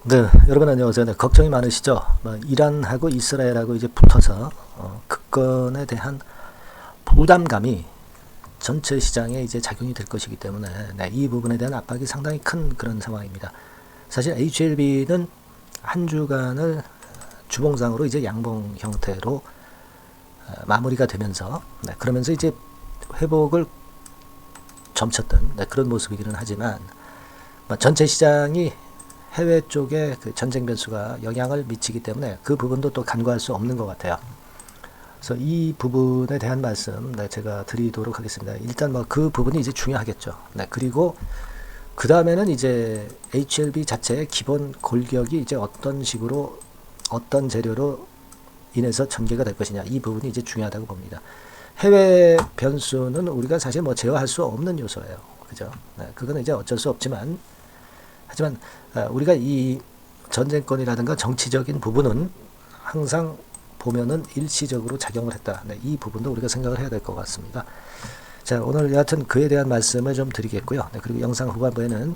네, 여러분 안녕하세요. 네, 걱정이 많으시죠? 이란하고 이스라엘하고 이제 붙어서 국건에 대한 부담감이 전체 시장에 이제 작용이 될 것이기 때문에 네, 이 부분에 대한 압박이 상당히 큰 그런 상황입니다. 사실 HLB는 한 주간을 주봉상으로 이제 양봉 형태로 마무리가 되면서 네, 그러면서 이제 회복을 점쳤던 네, 그런 모습이기는 하지만 전체 시장이 해외 쪽에 그 전쟁 변수가 영향을 미치기 때문에 그 부분도 또 간과할 수 없는 것 같아요. 그래서 이 부분에 대한 말씀 네, 제가 드리도록 하겠습니다. 일단 뭐 그 부분이 이제 중요하겠죠. 네, 그리고 그 다음에는 이제 HLB 자체의 기본 골격이 이제 어떤 식으로 어떤 재료로 인해서 전개가 될 것이냐 이 부분이 이제 중요하다고 봅니다. 해외 변수는 우리가 사실 뭐 제어할 수 없는 요소예요. 그죠? 네, 그거는 이제 어쩔 수 없지만 하지만 우리가 이 전쟁권이라든가 정치적인 부분은 항상 보면은 일시적으로 작용을 했다. 네, 이 부분도 우리가 생각을 해야 될 것 같습니다. 자, 오늘 여하튼 그에 대한 말씀을 좀 드리겠고요. 네, 그리고 영상 후반부에는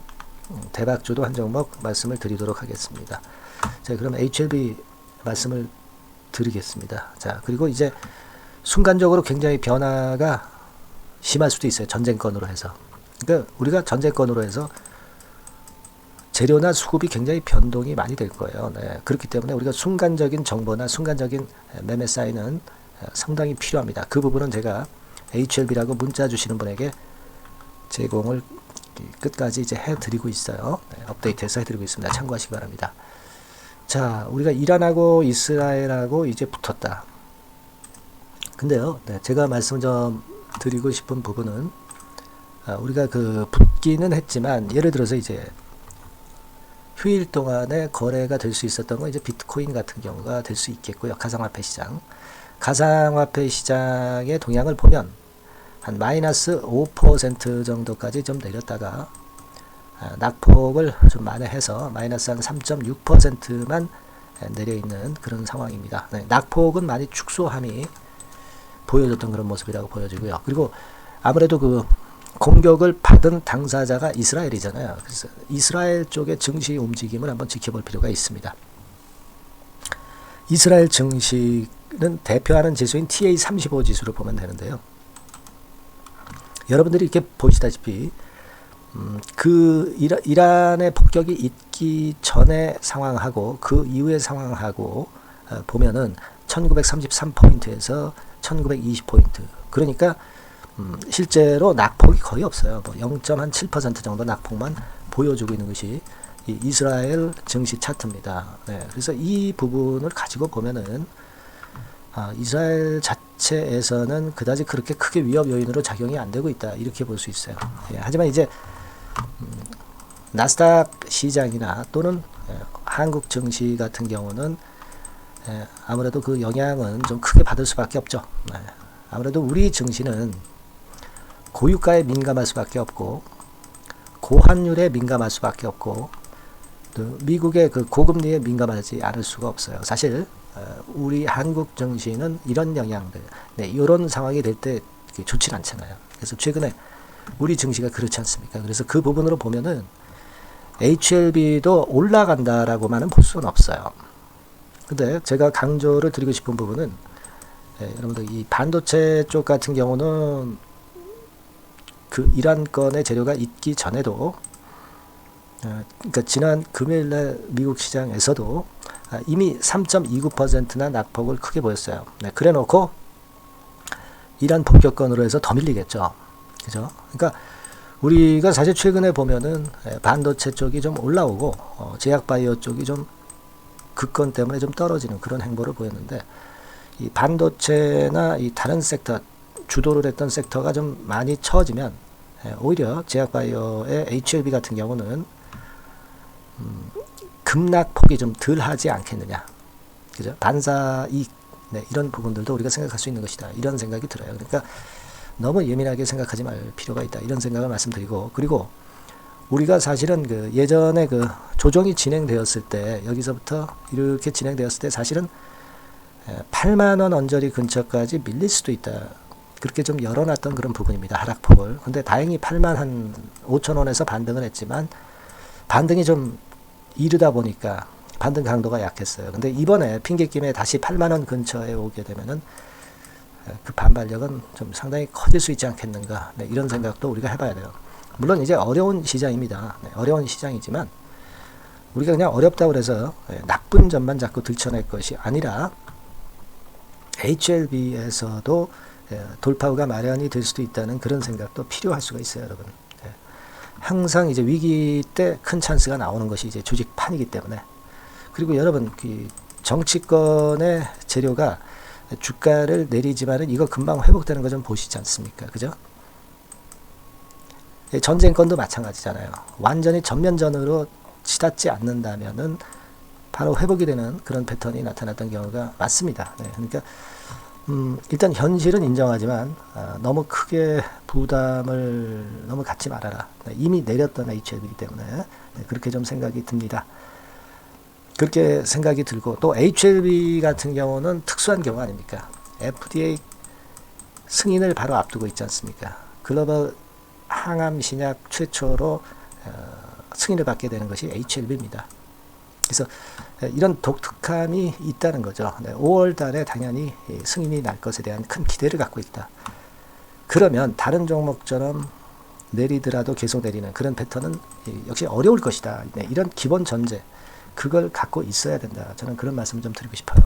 대박주도 한 종목 말씀을 드리도록 하겠습니다. 자, 그럼 HLB 말씀을 드리겠습니다. 자, 그리고 이제 순간적으로 굉장히 변화가 심할 수도 있어요. 전쟁권으로 해서. 그러니까 우리가 전쟁권으로 해서 재료나 수급이 굉장히 변동이 많이 될 거예요. 네, 그렇기 때문에 우리가 순간적인 정보나 순간적인 매매 사인은 상당히 필요합니다. 그 부분은 제가 HLB라고 문자 주시는 분에게 제공을 끝까지 이제 해드리고 있어요. 네, 업데이트해서 해드리고 있습니다. 참고하시기 바랍니다. 자, 우리가 이란하고 이스라엘하고 이제 붙었다. 근데요, 네, 제가 말씀 좀 드리고 싶은 부분은 우리가 그 붙기는 했지만 예를 들어서 이제 휴일 동안에 거래가 될 수 있었던 건 이제 비트코인 같은 경우가 될 수 있겠고요. 가상화폐 시장. 가상화폐 시장의 동향을 보면 한 마이너스 5% 정도까지 좀 내렸다가 낙폭을 좀 만회해서 마이너스 한 3.6%만 내려있는 그런 상황입니다. 네, 낙폭은 많이 축소함이 보여줬던 그런 모습이라고 보여지고요. 그리고 아무래도 그 공격을 받은 당사자가 이스라엘이잖아요. 그래서 이스라엘 쪽의 증시 움직임을 한번 지켜볼 필요가 있습니다. 이스라엘 증시는 대표하는 지수인 TA35 지수를 보면 되는데요. 여러분들이 이렇게 보시다시피 그 이란의 폭격이 있기 전의 상황하고 그 이후의 상황하고 보면은 1933포인트에서 1920포인트. 그러니까 실제로 낙폭이 거의 없어요. 뭐 0.7% 정도 낙폭만 보여주고 있는 것이 이 이스라엘 증시 차트입니다. 네, 그래서 이 부분을 가지고 보면은 이스라엘 자체에서는 그다지 그렇게 크게 위협 요인으로 작용이 안 되고 있다 이렇게 볼 수 있어요. 예, 하지만 이제 나스닥 시장이나 또는 한국 증시 같은 경우는 아무래도 그 영향은 좀 크게 받을 수밖에 없죠. 네, 아무래도 우리 증시는 고유가에 민감할 수밖에 없고 고환율에 민감할 수밖에 없고 또 미국의 그 고금리에 민감하지 않을 수가 없어요. 사실 우리 한국 증시는 이런 영향들, 네, 이런 상황이 될 때 좋지 않잖아요. 그래서 최근에 우리 증시가 그렇지 않습니까? 그래서 그 부분으로 보면은 HLB도 올라간다라고만은 볼 수는 없어요. 근데 제가 강조를 드리고 싶은 부분은 여러분들 이 반도체 쪽 같은 경우는 그 이란 건의 재료가 있기 전에도 그러니까 지난 금요일날 미국 시장에서도 이미 3.29%나 낙폭을 크게 보였어요. 네, 그래놓고 이란 폭격건으로 해서 더 밀리겠죠. 그죠? 그러니까 우리가 사실 최근에 보면은 반도체 쪽이 좀 올라오고 제약바이오 쪽이 좀 그건 때문에 좀 떨어지는 그런 행보를 보였는데 이 반도체나 이 다른 섹터 주도를 했던 섹터가 좀 많이 처지면 오히려 제약바이오의 HLB 같은 경우는 급락폭이 좀 덜하지 않겠느냐. 그죠? 반사이익 네, 이런 부분들도 우리가 생각할 수 있는 것이다. 이런 생각이 들어요. 그러니까 너무 예민하게 생각하지 말 필요가 있다. 이런 생각을 말씀드리고 그리고 우리가 사실은 그 예전에 그 조정이 진행되었을 때 여기서부터 이렇게 진행되었을 때 사실은 8만원 언저리 근처까지 밀릴 수도 있다. 그렇게 좀 열어놨던 그런 부분입니다. 하락폭을. 근데 다행히 8만 한 5천원에서 반등을 했지만 반등이 좀 이르다 보니까 반등 강도가 약했어요. 근데 이번에 핑계김에 다시 8만원 근처에 오게 되면은 그 반발력은 좀 상당히 커질 수 있지 않겠는가. 네, 이런 생각도 우리가 해봐야 돼요. 물론 이제 어려운 시장입니다. 네, 어려운 시장이지만 우리가 그냥 어렵다고 해서 나쁜 점만 자꾸 들춰낼 것이 아니라 HLB에서도 돌파구가 마련이 될 수도 있다는 그런 생각도 필요할 수가 있어요, 여러분. 항상 이제 위기 때 큰 찬스가 나오는 것이 이제 조직판이기 때문에. 그리고 여러분, 그 정치권의 재료가 주가를 내리지만은 이거 금방 회복되는 거 좀 보시지 않습니까? 그죠? 전쟁권도 마찬가지잖아요. 완전히 전면전으로 치닫지 않는다면은 바로 회복이 되는 그런 패턴이 나타났던 경우가 많습니다. 네, 그러니까 일단 현실은 인정하지만 너무 크게 부담을 너무 갖지 말아라. 네, 이미 내렸던 HLB이기 때문에 네, 그렇게 좀 생각이 듭니다. 그렇게 생각이 들고 또 HLB 같은 경우는 특수한 경우 아닙니까? FDA 승인을 바로 앞두고 있지 않습니까? 글로벌 항암 신약 최초로 승인을 받게 되는 것이 HLB입니다. 그래서 이런 독특함이 있다는 거죠. 5월 달에 당연히 승인이 날 것에 대한 큰 기대를 갖고 있다. 그러면 다른 종목처럼 내리더라도 계속 내리는 그런 패턴은 역시 어려울 것이다. 이런 기본 전제, 그걸 갖고 있어야 된다. 저는 그런 말씀을 좀 드리고 싶어요.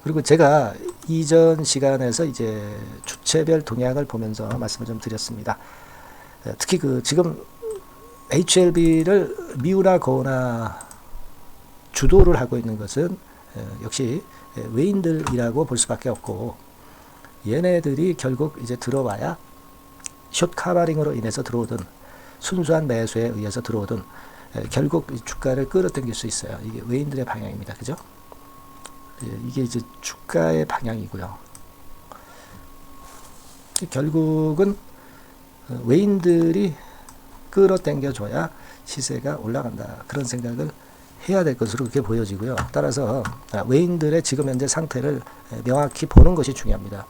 그리고 제가 이전 시간에서 이제 주체별 동향을 보면서 말씀을 좀 드렸습니다. 특히 그 지금 HLB를 미우나 고우나 주도를 하고 있는 것은 역시 외인들이라고 볼 수밖에 없고, 얘네들이 결국 이제 들어와야 숏 카바링으로 인해서 들어오든 순수한 매수에 의해서 들어오든 결국 주가를 끌어당길 수 있어요. 이게 외인들의 방향입니다. 그죠? 이게 이제 주가의 방향이고요. 결국은 외인들이 끌어당겨줘야 시세가 올라간다. 그런 생각을 해야 될 것으로 그렇게 보여지고요. 따라서 외인들의 지금 현재 상태를 명확히 보는 것이 중요합니다.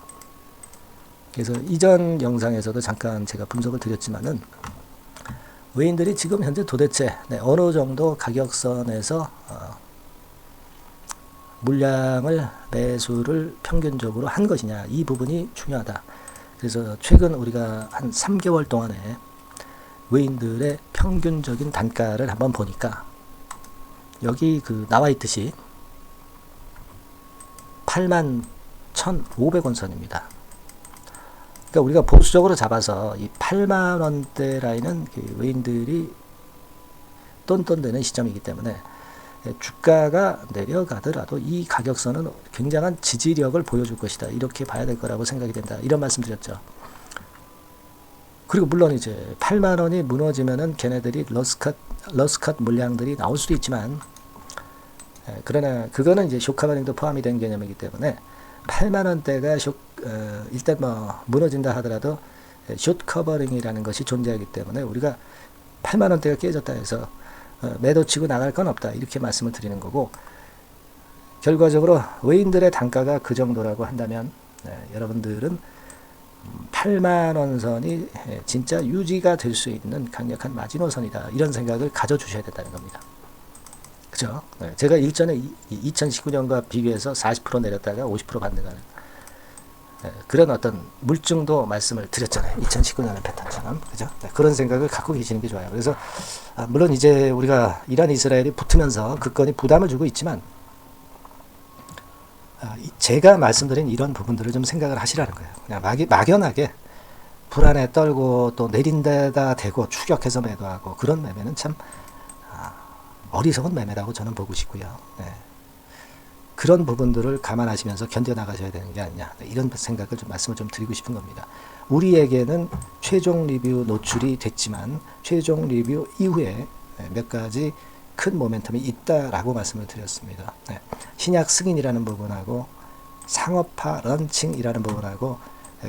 그래서 이전 영상에서도 잠깐 제가 분석을 드렸지만은 외인들이 지금 현재 도대체 어느 정도 가격선에서 물량을 매수를 평균적으로 한 것이냐, 이 부분이 중요하다. 그래서 최근 우리가 한 3개월 동안에 외인들의 평균적인 단가를 한번 보니까 여기 그 나와 있듯이 81,500원 선입니다. 그러니까 우리가 보수적으로 잡아서 이 8만원대 라인은 그 외인들이 똔똔대는 시점이기 때문에 주가가 내려가더라도 이 가격선은 굉장한 지지력을 보여줄 것이다. 이렇게 봐야 될 거라고 생각이 된다. 이런 말씀 드렸죠. 그리고 물론 이제 8만원이 무너지면은 걔네들이 러스컷 물량들이 나올 수도 있지만, 그러나 그거는 이제 쇼카바링도 포함이 된 개념이기 때문에 8만원대가 일단 뭐 무너진다 하더라도 숏 커버링이라는 것이 존재하기 때문에 우리가 8만원대가 깨졌다 해서 매도 치고 나갈 건 없다. 이렇게 말씀을 드리는 거고, 결과적으로 외인들의 단가가 그 정도라고 한다면 여러분들은 8만원 선이 진짜 유지가 될 수 있는 강력한 마지노선이다. 이런 생각을 가져주셔야 된다는 겁니다. 그죠? 제가 일전에 2019년과 비교해서 40% 내렸다가 50% 반등하는 그런 어떤 물증도 말씀을 드렸잖아요. 2019년의 패턴처럼. 그죠? 그런 생각을 갖고 계시는 게 좋아요. 그래서 물론 이제 우리가 이란 이스라엘이 붙으면서 그건이 부담을 주고 있지만, 제가 말씀드린 이런 부분들을 좀 생각을 하시라는 거예요. 그냥 막연하게 불안에 떨고 또 내린 데다 대고 추격해서 매도하고 그런 매매는 참 어리석은 매매라고 저는 보고 싶고요. 그런 부분들을 감안하시면서 견뎌나가셔야 되는 게 아니냐, 이런 생각을 좀 말씀을 좀 드리고 싶은 겁니다. 우리에게는 최종 리뷰 노출이 됐지만 최종 리뷰 이후에 몇 가지 큰 모멘텀이 있다라고 말씀을 드렸습니다. 신약 승인이라는 부분하고 상업화 런칭이라는 부분하고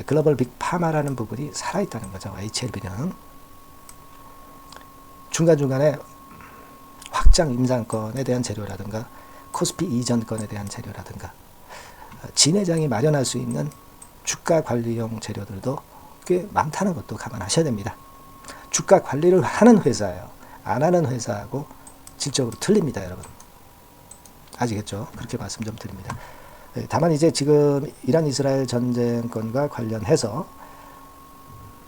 글로벌 빅파마라는 부분이 살아있다는 거죠. HLB는 중간중간에 확장 임상권에 대한 재료라든가 코스피 이전권에 대한 재료라든가 진회장이 마련할 수 있는 주가 관리용 재료들도 꽤 많다는 것도 감안하셔야 됩니다. 주가 관리를 하는 회사예요. 안 하는 회사하고 진적으로 틀립니다, 여러분. 아시겠죠? 그렇게 말씀 좀 드립니다. 다만 이제 지금 이란 이스라엘 전쟁권과 관련해서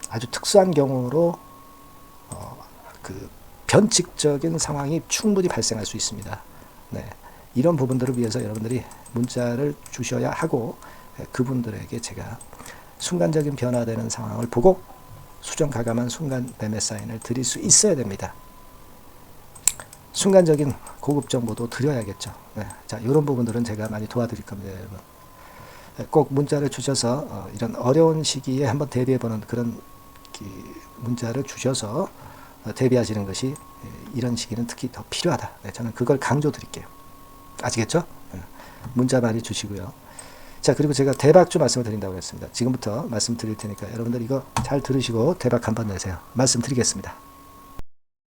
아주 특수한 경우로 그 변칙적인 상황이 충분히 발생할 수 있습니다. 네. 이런 부분들을 위해서 여러분들이 문자를 주셔야 하고, 그분들에게 제가 순간적인 변화되는 상황을 보고 수정 가감한 순간 매매 사인을 드릴 수 있어야 됩니다. 순간적인 고급 정보도 드려야겠죠. 네. 자, 이런 부분들은 제가 많이 도와드릴 겁니다, 여러분. 꼭 문자를 주셔서 이런 어려운 시기에 한번 대비해보는 그런 문자를 주셔서 대비하시는 것이 이런 시기는 특히 더 필요하다. 네, 저는 그걸 강조 드릴게요. 아시겠죠? 네. 문자 많이 주시고요. 자, 그리고 제가 대박주 말씀을 드린다고 했습니다. 지금부터 말씀 드릴 테니까 여러분들 이거 잘 들으시고 대박 한번 내세요. 말씀 드리겠습니다.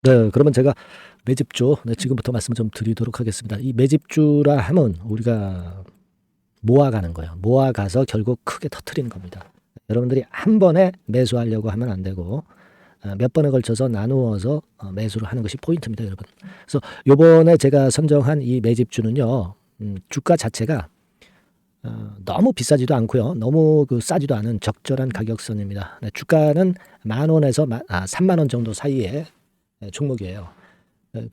네, 그러면 제가 매집주, 지금부터 말씀 좀 드리도록 하겠습니다. 이 매집주라 하면 우리가 모아가는 거예요. 모아가서 결국 크게 터트리는 겁니다. 여러분들이 한 번에 매수하려고 하면 안 되고 몇 번에 걸쳐서 나누어서 매수를 하는 것이 포인트입니다, 여러분. 그래서 요번에 제가 선정한 이 매집주는요, 주가 자체가 너무 비싸지도 않고요, 너무 싸지도 않은 적절한 가격선입니다. 네, 주가는 10,000원에서 30,000원 정도 사이의 종목이에요.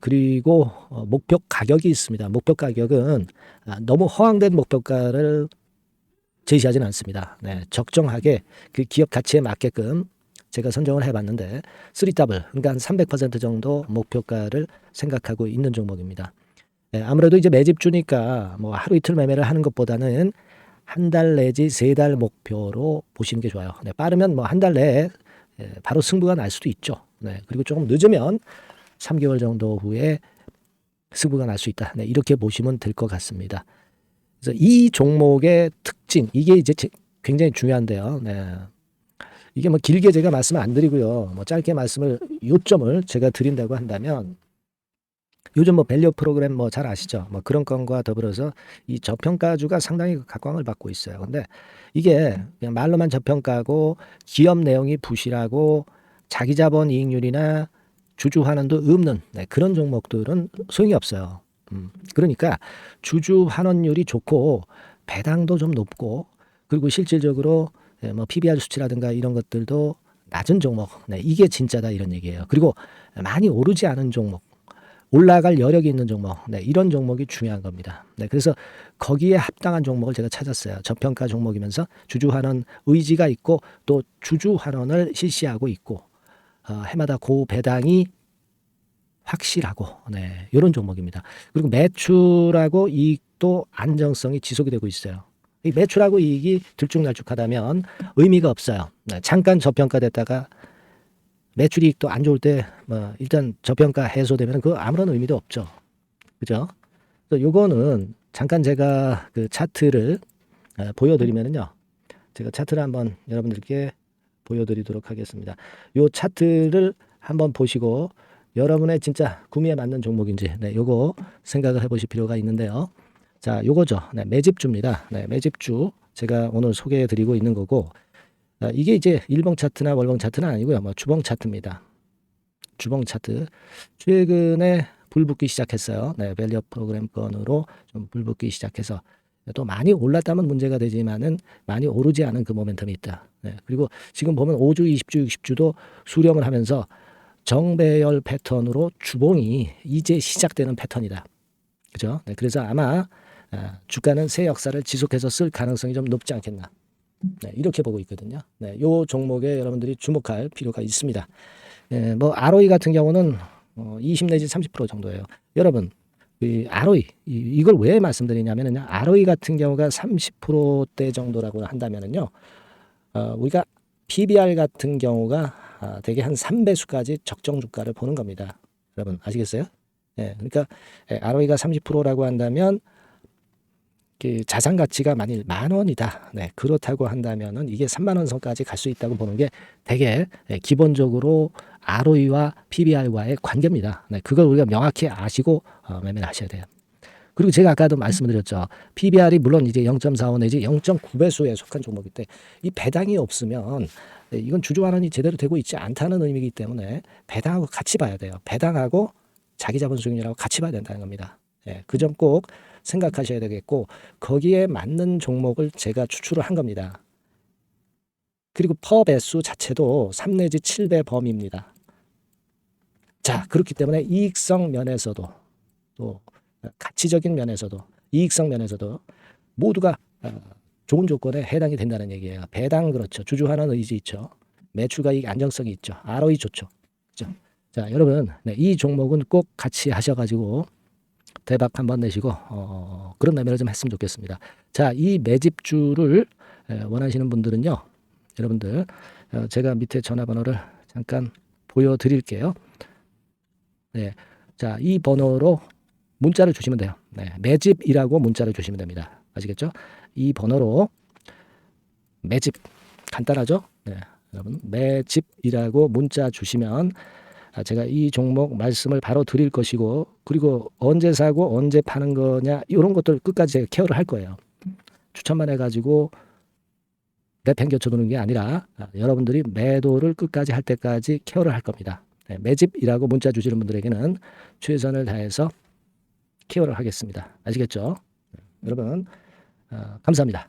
그리고 목표 가격이 있습니다. 목표 가격은 너무 허황된 목표가를 제시하지는 않습니다. 네, 적정하게 그 기업 가치에 맞게끔 제가 선정을 해봤는데 3더블, 그러니까 한 300% 정도 목표가를 생각하고 있는 종목입니다. 네, 아무래도 이제 매집주니까 뭐 하루 이틀 매매를 하는 것보다는 한 달 내지 3달 목표로 보시는 게 좋아요. 네, 빠르면 뭐 한 달 내에 바로 승부가 날 수도 있죠. 네, 그리고 조금 늦으면 3개월 정도 후에 승부가 날 수 있다. 네, 이렇게 보시면 될 것 같습니다. 그래서 이 종목의 특징, 이게 이제 굉장히 중요한데요. 네. 이게 뭐 길게 제가 말씀을 안 드리고요. 뭐 짧게 요점을 제가 드린다고 한다면, 요즘 뭐 밸류 프로그램 뭐 잘 아시죠? 뭐 그런 건과 더불어서 이 저평가주가 상당히 각광을 받고 있어요. 근데 이게 그냥 말로만 저평가고 기업 내용이 부실하고 자기 자본 이익률이나 주주 환원도 없는 그런 종목들은 소용이 없어요. 그러니까 주주 환원율이 좋고 배당도 좀 높고 그리고 실질적으로 뭐 PBR 수치라든가 이런 것들도 낮은 종목, 이게 진짜다 이런 얘기예요. 그리고 많이 오르지 않은 종목, 올라갈 여력이 있는 종목, 이런 종목이 중요한 겁니다. 그래서 거기에 합당한 종목을 제가 찾았어요. 저평가 종목이면서 주주 환원 의지가 있고 또 주주 환원을 실시하고 있고 해마다 고배당이 확실하고, 이런 종목입니다. 그리고 매출하고 이익도 안정성이 지속이 되고 있어요. 이 매출하고 이익이 들쭉날쭉하다면 의미가 없어요. 잠깐 저평가됐다가 매출 이익도 안 좋을 때 일단 저평가 해소되면 그 아무런 의미도 없죠. 그죠? 그래서 요거는 잠깐 제가 그 차트를 보여드리면은요. 제가 차트를 한번 여러분들께 보여드리도록 하겠습니다. 요 차트를 한번 보시고 여러분의 진짜 구미에 맞는 종목인지 요거 생각을 해보실 필요가 있는데요. 자, 요거죠. 매집주입니다. 매집주 제가 오늘 소개해드리고 있는 거고 이게 이제 일봉 차트나 월봉 차트는 아니고요. 뭐 주봉 차트입니다. 주봉 차트 최근에 불붙기 시작했어요. 밸류 프로그램 건으로 좀 불붙기 시작해서 또 많이 올랐다면 문제가 되지만은 많이 오르지 않은 그 모멘텀이 있다. 그리고 지금 보면 5주, 20주, 60주도 수렴을 하면서 정배열 패턴으로 주봉이 이제 시작되는 패턴이다. 그죠? 그래서 아마 주가는 새 역사를 지속해서 쓸 가능성이 좀 높지 않겠나. 이렇게 보고 있거든요. 요 종목에 여러분들이 주목할 필요가 있습니다. 뭐 ROE 같은 경우는 20 내지 30% 정도예요. 여러분, 이 ROE 이걸 왜 말씀드리냐면은 ROE 같은 경우가 30%대 정도라고 한다면은요. 우리가 PBR 같은 경우가 대개 한 3배수까지 적정 주가를 보는 겁니다. 여러분 아시겠어요? 그러니까 ROE가 30%라고 한다면 그 자산 가치가 만일 10,000원이다. 그렇다고 한다면은 이게 30,000원 선까지 갈 수 있다고 보는 게 되게 기본적으로 ROE와 PBR과의 관계입니다. 그걸 우리가 명확히 아시고 매매를 하셔야 돼요. 그리고 제가 아까도 말씀드렸죠. PBR이 물론 이제 0.45 내지 0.9배수에 속한 종목일 때 이 배당이 없으면 이건 주주 환원이 제대로 되고 있지 않다는 의미이기 때문에 배당하고 같이 봐야 돼요. 배당하고 자기 자본 수익률하고 같이 봐야 된다는 겁니다. 예, 그 점 꼭 생각하셔야 되겠고 거기에 맞는 종목을 제가 추출을 한 겁니다. 그리고 퍼 배수 자체도 3 내지 7배 범위입니다. 자, 그렇기 때문에 이익성 면에서도 또 가치적인 면에서도 이익성 면에서도 모두가 좋은 조건에 해당이 된다는 얘기예요. 배당 그렇죠. 주주환원 의지 있죠. 매출가익 안정성이 있죠. ROE 좋죠. 그죠? 자, 여러분, 네, 이 종목은 꼭 같이 하셔가지고 대박 한번 내시고 그런 매매를 좀 했으면 좋겠습니다. 자, 이 매집주를 원하시는 분들은요, 여러분들 제가 밑에 전화번호를 잠깐 보여드릴게요. 네, 자, 이 번호로 문자를 주시면 돼요. 네, 매집이라고 문자를 주시면 됩니다. 아시겠죠? 이 번호로 매집 간단하죠? 네, 여러분 매집이라고 문자 주시면 제가 이 종목 말씀을 바로 드릴 것이고 그리고 언제 사고 언제 파는 거냐 이런 것들 끝까지 제가 케어를 할 거예요. 추천만 해가지고 내팽겨쳐 두는 게 아니라 여러분들이 매도를 끝까지 할 때까지 케어를 할 겁니다. 네, 매집이라고 문자 주시는 분들에게는 최선을 다해서 케어를 하겠습니다. 아시겠죠? 여러분 감사합니다.